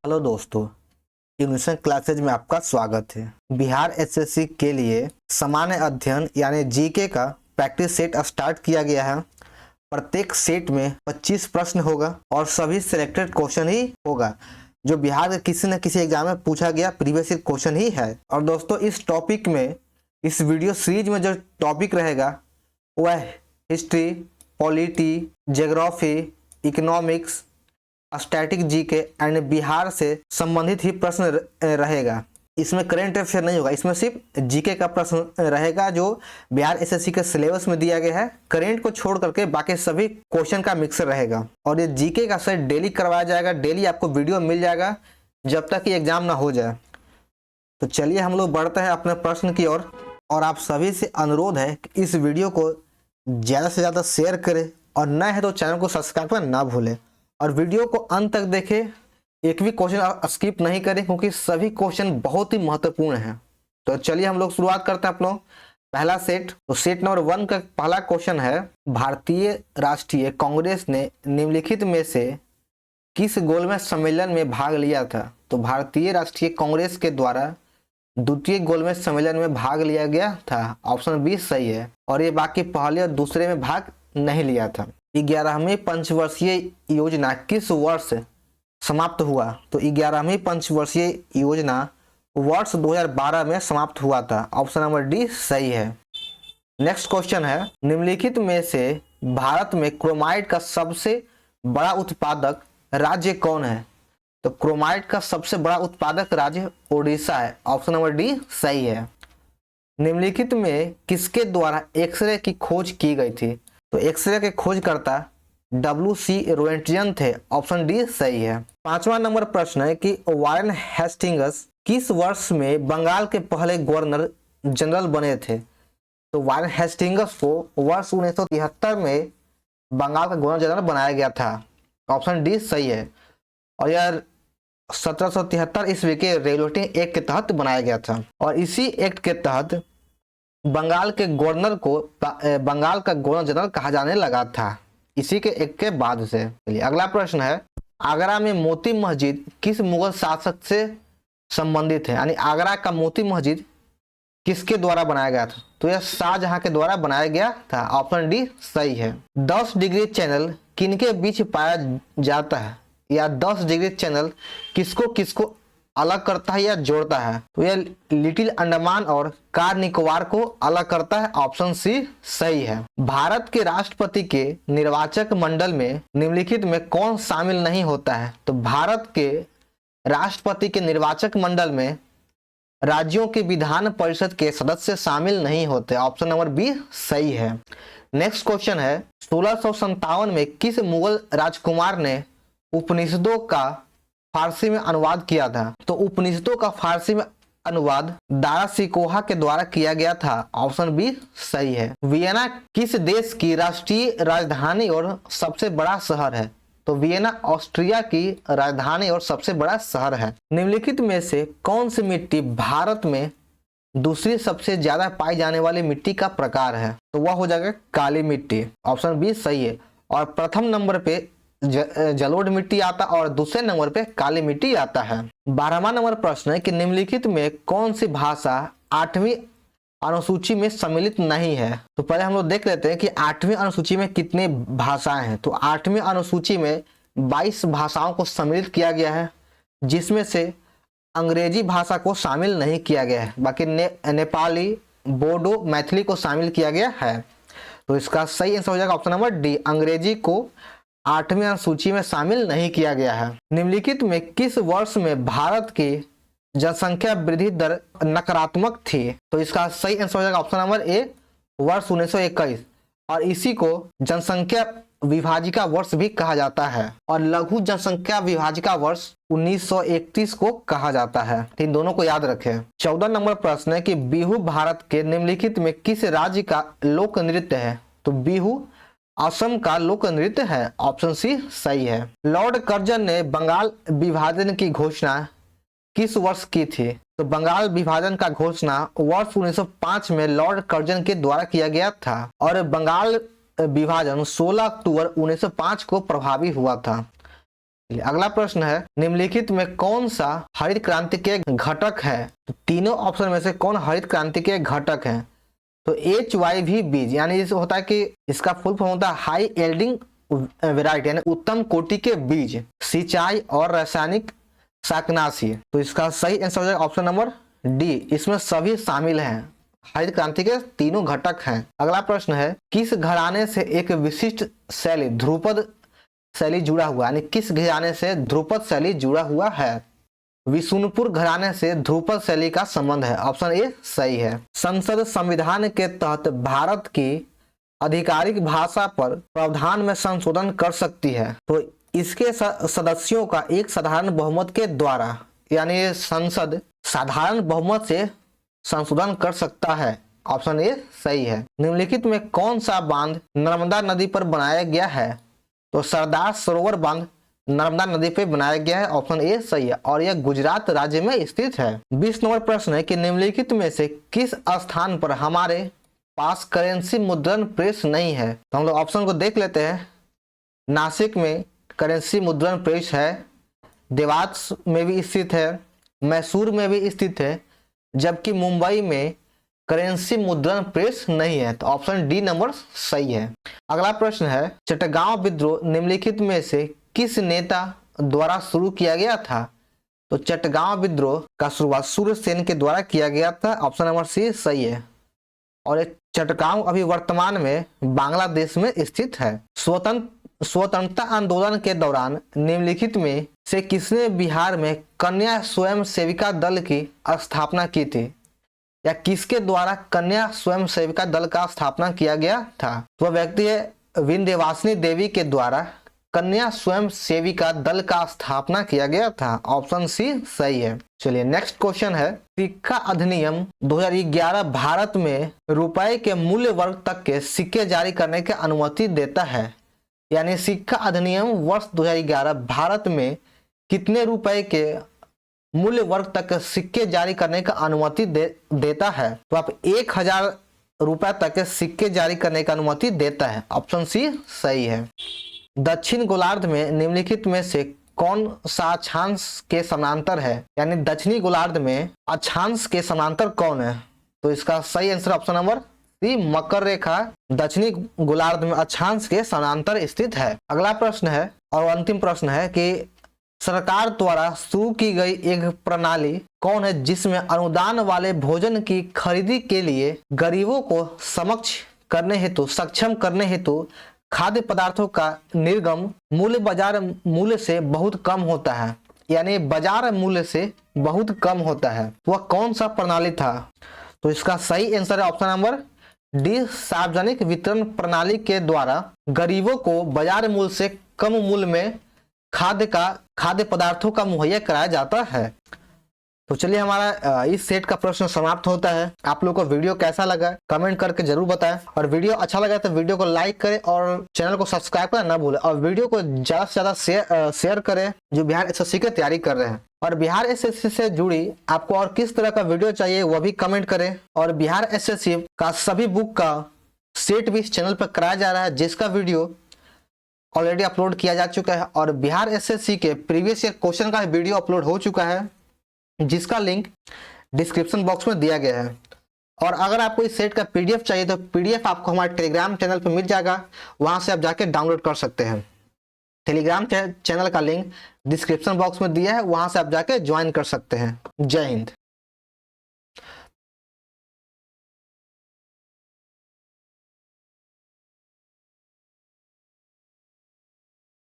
Hello दोस्तों, English classes में आपका स्वागत है। बिहार एसएससी के लिए सामान्य अध्ययन यानी जीके का प्रैक्टिस सेट स्टार्ट किया गया है। प्रत्येक सेट में 25 प्रश्न होगा और सभी सिलेक्टेड क्वेश्चन ही होगा जो बिहार के किसी न किसी एग्जाम में पूछा गया प्रीवियस ईयर क्वेश्चन ही है। और दोस्तों, इस टॉपिक में, इस वीडियो सीरीज में जो टॉपिक रहेगा वह history, polity, geography, economics, static GK and Bihar से संबंधित ही प्रश्न रहेगा। इसमें करंट अफेयर नहीं होगा, इसमें सिर्फ जीके का प्रश्न रहेगा जो बिहार एसएससी के सिलेबस में दिया गया है। करंट को छोड़ करके बाकी सभी क्वेश्चन का मिक्सर रहेगा और ये जीके का सेट डेली करवाया जाएगा। डेली आपको वीडियो मिल जाएगा जब तक कि एग्जाम ना हो जाए। तो चलिए हम लोग बढ़ते हैं अपने प्रश्न की ओर। और आप सभी से अनुरोध है कि इस वीडियो को ज़्यादा से ज़्यादा शेयर करें और नए हैं तो चैनल को सब्सक्राइब करना ना भूलें और वीडियो को अंत तक देखें। एक भी क्वेश्चन स्किप नहीं करें क्योंकि सभी क्वेश्चन बहुत ही महत्वपूर्ण हैं। तो चलिए हम लोग शुरुआत करते हैं। आप लोग पहला सेट, तो सेट नंबर 1 का पहला क्वेश्चन है, भारतीय राष्ट्रीय कांग्रेस ने निम्नलिखित में से किस गोलमेज सम्मेलन में भाग लिया था? तो भारतीय राष्ट्रीय कांग्रेस के द्वारा द्वितीय गोलमेज सम्मेलन में भाग लिया गया था। ऑप्शन बी सही है। और ये बाकी पहले और दूसरे में भाग नहीं लिया था। 11वीं पंचवर्षीय योजना किस वर्ष समाप्त हुआ? तो 11वीं पंचवर्षीय योजना वर्ष 2012 में समाप्त हुआ था। ऑप्शन नंबर डी सही है। नेक्स्ट क्वेश्चन है, निम्नलिखित में से भारत में क्रोमाइट का सबसे बड़ा उत्पादक राज्य कौन है? तो क्रोमाइट का सबसे बड़ा उत्पादक राज्य ओडिशा है। ऑप्शन नंबर डी सही है। निम्नलिखित में किसके द्वारा एक्सरे की खोज की गई थी? तो एक्सरे के खोजकर्ता WC रोएंटजन थे। ऑप्शन डी सही है। 5वां नंबर प्रश्न है कि वारेन हेस्टिंग्स किस वर्ष में बंगाल के पहले गवर्नर जनरल बने थे? तो वारेन हेस्टिंग्स को वर्ष 1973 में बंगाल का गवर्नर जनरल बनाया गया था। ऑप्शन डी सही है। और यह 1773 ईस्वी के रेगुलेटिंग एक्ट के तहत बनाया गया था और इसी एक्ट के तहत बंगाल के गवर्नर को बंगाल का गवर्नर जनरल कहा जाने लगा था, इसी के एक के बाद से। चलिए अगला प्रश्न है, आगरा में मोती मस्जिद किस मुगल शासक से संबंधित है? यानी आगरा का मोती मस्जिद किसके द्वारा बनाया गया था? तो यह शाहजहां के द्वारा बनाया गया था। ऑप्शन डी सही है। 10 डिग्री चैनल किनके बीच पाया जाता है? या 10 डिग्री चैनल किसको किसको अलग करता है या जोड़ता है? तो यह लिटिल अंडमान और कार निकोबार को अलग करता है। ऑप्शन सी सही है। भारत के राष्ट्रपति के निर्वाचक मंडल में निम्नलिखित में कौन शामिल नहीं होता है? तो भारत के राष्ट्रपति के निर्वाचक मंडल में राज्यों के विधान परिषद के सदस्य शामिल नहीं होते। ऑप्शन नंबर बी सही है। नेक्स्ट क्वेश्चन है, 1657 में किस मुगल राजकुमार ने उपनिषदों का फारसी में अनुवाद किया था? तो उपनिषदों का फारसी में अनुवाद दारा सिकोहा के द्वारा किया गया था। ऑप्शन बी सही है। वियना किस देश की राष्ट्रीय राजधानी और सबसे बड़ा शहर है? तो वियना ऑस्ट्रिया की राजधानी और सबसे बड़ा शहर है। निम्नलिखित में से कौन सी मिट्टी भारत में दूसरी सबसे ज्यादा पाई जाने वाली मिट्टी का प्रकार है? तो वह हो जाएगा काली मिट्टी। ऑप्शन बी सही है। और प्रथम नंबर पे जलोढ़ मिट्टी आता और दूसरे नंबर पे काली मिट्टी आता है। 12वां नंबर प्रश्न है कि निम्नलिखित में कौन सी भाषा 8वीं अनुसूची में सम्मिलित नहीं है? तो पहले हम लोग देख लेते हैं कि 8वीं अनुसूची में कितने भाषाएं हैं। तो 8वीं अनुसूची में 22 भाषाओं को सम्मिलित किया गया है, जिसमें से अंग्रेजी भाषा को शामिल नहीं किया गया है। बाकी नेपाली, बोडो, मैथिली को शामिल किया गया है। तो इसका सही आंसर हो जाएगा ऑप्शन नंबर डी, अंग्रेजी को 8वीं अनुसूची में शामिल नहीं किया गया है। निम्नलिखित में किस वर्ष में भारत की जनसंख्या वृद्धि दर नकारात्मक थी? तो इसका सही आंसर हो जाएगा ऑप्शन नंबर ए, वर्ष 1921। और इसी को जनसंख्या विभाजिका वर्ष भी कहा जाता है और लघु जनसंख्या विभाजिका वर्ष 1931 को कहा जाता है। इन दोनों को याद रखें। 14 नंबर प्रश्न है कि बिहू भारत के निम्नलिखित में किस राज्य का लोक नृत्य है? तो बिहू असम का लोक नृत्य है। ऑप्शन सी सही है। लॉर्ड कर्जन ने बंगाल विभाजन की घोषणा किस वर्ष की थी? तो बंगाल विभाजन का घोषणा वर्ष 1905 में लॉर्ड कर्जन के द्वारा किया गया था और बंगाल विभाजन 16 अक्टूबर 1905 को प्रभावी हुआ था। अगला प्रश्न है, निम्नलिखित में कौन सा हरित क्रांति के घटक है? तो तीनों ऑप्शन में से कौन हरित क्रांति के घटक है? तो HYV बीज, यानी इस होता है कि इसका फुल फॉर्म होता है हाई यील्डिंग वैरायटी, यानी उत्तम कोटि के बीज, सिंचाई और रासायनिक शाकनाशी। तो इसका सही आंसर हो जाएगा ऑप्शन नंबर डी, इसमें सभी शामिल हैं, हरित क्रांति के तीनों घटक हैं। अगला प्रश्न है, किस घराने से एक विशिष्ट शैली ध्रुपद शैली जुड़ा हुआ, यानी किस घराने से ध्रुपद शैली जुड़ा हुआ है? विशुनपुर घराने से ध्रुपद शैली का संबंध है, ऑप्शन ए सही है। संसद संविधान के तहत भारत की आधिकारिक भाषा पर प्रावधान में संशोधन कर सकती है, तो इसके सदस्यों का एक साधारण बहुमत के द्वारा, यानी संसद साधारण बहुमत से संशोधन कर सकता है, ऑप्शन ए सही है। निम्नलिखित में कौन सा बांध नर्मदा नदी पर बनाया गया है? तो सरदार सरोवर बांध नर्मदा नदी पे बनाया गया है, ऑप्शन ए सही है, और यह गुजरात राज्य में स्थित है। 20 नंबर प्रश्न है कि निम्नलिखित में से किस स्थान पर हमारे पास करेंसी मुद्रण प्रेस नहीं है? तो हम लोग ऑप्शन को देख लेते हैं। नासिक में करेंसी मुद्रण प्रेस है, देवास में भी स्थित है, मैसूर में भी स्थित है, जबकि मुंबई में करेंसी मुद्रण प्रेस नहीं है, तो ऑप्शन डी नंबर सही है। अगला प्रश्न है, चटगांव विद्रोह निम्नलिखित में से किस नेता द्वारा शुरू किया गया था? तो चटगांव विद्रोह का शुरुआत सूर्यसेन के द्वारा किया गया था, ऑप्शन नंबर सी सही है, और ये चटगांव अभी वर्तमान में बांग्लादेश में स्थित है। स्वतंत्रता आंदोलन के दौरान निम्नलिखित में से किसने बिहार में कन्या स्वयं सेविका दल की स्थापना की थी, या किसके द्वारा कन्या स्वयं सेविका दल का स्थापना किया गया था? तो वह व्यक्ति है विंध्यवासिनी देवी के द्वारा कन्या स्वयं सेविका दल का स्थापना किया गया था, ऑप्शन सी सही है। चलिए नेक्स्ट क्वेश्चन है, सिक्का अधिनियम 2011 भारत में रुपए के मूल्य वर्ग तक के सिक्के जारी करने की अनुमति देता है, यानी सिक्का अधिनियम वर्ष 2011 भारत में कितने रुपए के मूल्य वर्ग तक सिक्के जारी करने का अनुमति देता है? तो आप 1000 रुपए तक के सिक्के जारी करने की अनुमति देता है, ऑप्शन सी सही है। दक्षिण गोलार्ध में निम्नलिखित में से कौन सा अक्षांश के समांतर है, यानी दक्षिणी गोलार्ध में अक्षांश के समांतर कौन है? तो इसका सही आंसर ऑप्शन नंबर सी मकर रेखा दक्षिणी गोलार्ध में अक्षांश के समांतर स्थित है। अगला प्रश्न है और अंतिम प्रश्न है कि सरकार द्वारा शुरू की गई एक प्रणाली कौन है जिसमें अनुदान वाले भोजन की खरीदी के लिए गरीबों को सक्षम करने हेतु खाद्य पदार्थों का निर्गम मूल्य बाजार मूल्य से बहुत कम होता है, यानी बाजार मूल्य से बहुत कम होता है, वह कौन सा प्रणाली था? तो इसका सही आंसर है ऑप्शन नंबर डी, सार्वजनिक वितरण प्रणाली के द्वारा गरीबों को बाजार मूल्य से कम मूल्य में खाद्य पदार्थों का मुहैया कराया जाता है। तो चलिए हमारा इस सेट का प्रश्न समाप्त होता है। आप लोग को वीडियो कैसा लगा कमेंट करके जरूर बताएं, और वीडियो अच्छा लगा तो वीडियो को लाइक करें और चैनल को सब्सक्राइब करना ना भूलें, और वीडियो को ज्यादा से ज्यादा शेयर करें जो बिहार एसएससी की तैयारी कर रहे हैं। और बिहार एसएससी से जुड़ी आपको और किस तरह का वीडियो चाहिए वह भी कमेंट करें। और बिहार एसएससी का सभी बुक का सेट भी इस चैनल पर कराया जा रहा है, जिसका वीडियो ऑलरेडी अपलोड किया जा चुका है, और बिहार एसएससी के प्रीवियस ईयर क्वेश्चन का वीडियो अपलोड हो चुका है, जिसका लिंक डिस्क्रिप्शन बॉक्स में दिया गया है। और अगर आपको इस सेट का पीडीएफ चाहिए तो पीडीएफ आपको हमारे टेलीग्राम चैनल पर मिल जाएगा, वहां से आप जाके डाउनलोड कर सकते हैं। टेलीग्राम चैनल का लिंक डिस्क्रिप्शन बॉक्स में दिया है, वहां से आप जाके ज्वाइन कर सकते हैं। जय हिंद।